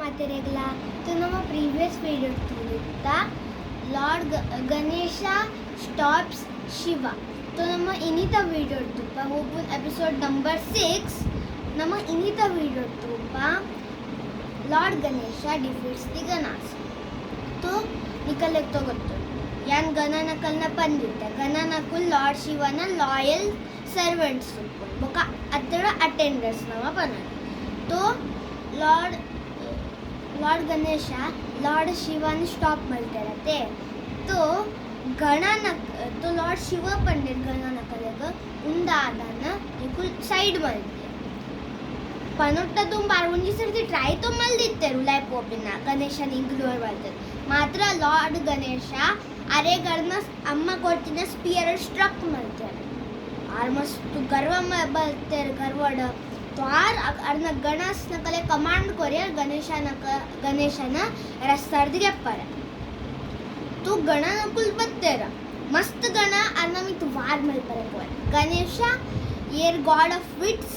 ಮಾತೆರೆಗ್ಲ तो ನಮ್ಮ previous video ತೂಲಿತ್ತ ಲಾರ್ಡ್ ಗಣೇಶ ಸ್ಟಾಪ್ಸ್ ಶಿವ तो ನಮ್ಮ ಇನ್ನಿತ ವಿಡಿಯೋ ತುಪ್ಪ ಹೋಗ್ಬೋದು ಎಪಿಸೋಡ್ ನಂಬರ್ 6 ನಮ್ಮ ಇನ್ನಿತ ವಿಡಿಯೋ ತುಪ್ಪ lord Ganesha defeats the ganas तो ನಿಕಲ್ ಗೊತ್ತು ಯಾನ್ ಗಣನಕಲ್ನ ಬಂದಿದ್ದೆ ಗಣನಕುಲ್ ಲಾರ್ಡ್ ಶಿವನ ಲಾಯಲ್ ಸರ್ವೆಂಟ್ಸ್ ಬೊಕ ಅದ್ರ ಅಟೆಂಡರ್ಸ್ ನಮ್ಮ ಬನ್ನ तो लॉर्ड गणेश लॉर्ड शिवन स्टॉप मलते तो तो लॉर्ड शिव पंडित गणनकलेग उंदादान एकूल साइड मलते पनोट्ट तुम पार्वंजी सर्ती ट्राय तो मल दित्तेरु लाइफ ओपिना गणेशन इग्नोर मलते मात्र लॉर्ड गणेश अरे गणन अम्म कोट्टिन स्पीयर स्ट्रक मलते आल्मोस्ट गर्व बलते गर्वड तो अर्न गणस नकले कमांड करे गणेशನ रस्तार्दिगे पर तो गण नकुल बत्तेर मस्त गण अर्न मित वार मल पर कोय गणेश येर गॉड ऑफ विट्स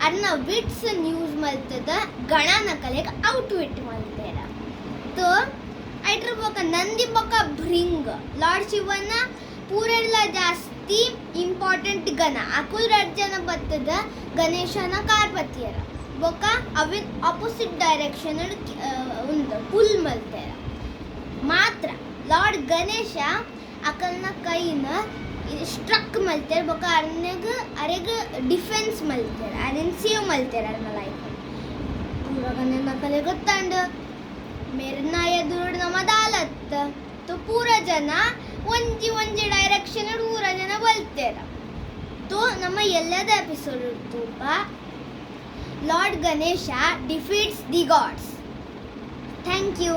अर्न विट्स न्यूज मलतद गण नकले आउटविट मलतेर तो ऐटर बोक नंदी बोक भृंग लॉर्ड शिवನ पूरेला ಜಾಸ್ತಿ ಇಂಪಾರ್ಟೆಂಟ್ ಗಣ ಅಕುಲ್ ರಡ್ಜನ ಬತ್ತದ ಗಣೇಶನ ಕಾರ್ಪತಿಯರ ಬೊಕ ಅವಿನ್ ಆಪೋಸಿಟ್ ಡೈರೆಕ್ಷನ್ ಉಂದು ಪುಲ್ ಮಲ್ತೆರ ಮಾತ್ರ ಲಾರ್ಡ್ ಗಣೇಶ ಅಕಲ್ನ ಕೈನ ಸ್ಟ್ರಕ್ ಮಲ್ತೆರ ಬೊಕ ಅರೆಗ ಡಿಫೆನ್ಸ್ ಮಲ್ತೆರ ಅರೆನ್ ಸೇವ್ ಮಲ್ತೆರ ಅರ್ನ ಲೈಫ್ ಪೂರ ಗಣನ ಕಲೆ ಗೊತ್ತಂಡ ಮೇರ್ನ ಎದುರು ನಮ್ಮ ಅದಾಲತ್ तो पूरा जन ಒಂಜಿ ಡೈರೆಕ್ಷನ್ ಪೂರ ಜನ ಬಲ್ತೇರ तो ನಮ್ಮ ಎಲ್ಲದ ಎಪಿಸೋಡ್ ತುಪ್ಪ lord Ganesha defeats the gods thank you.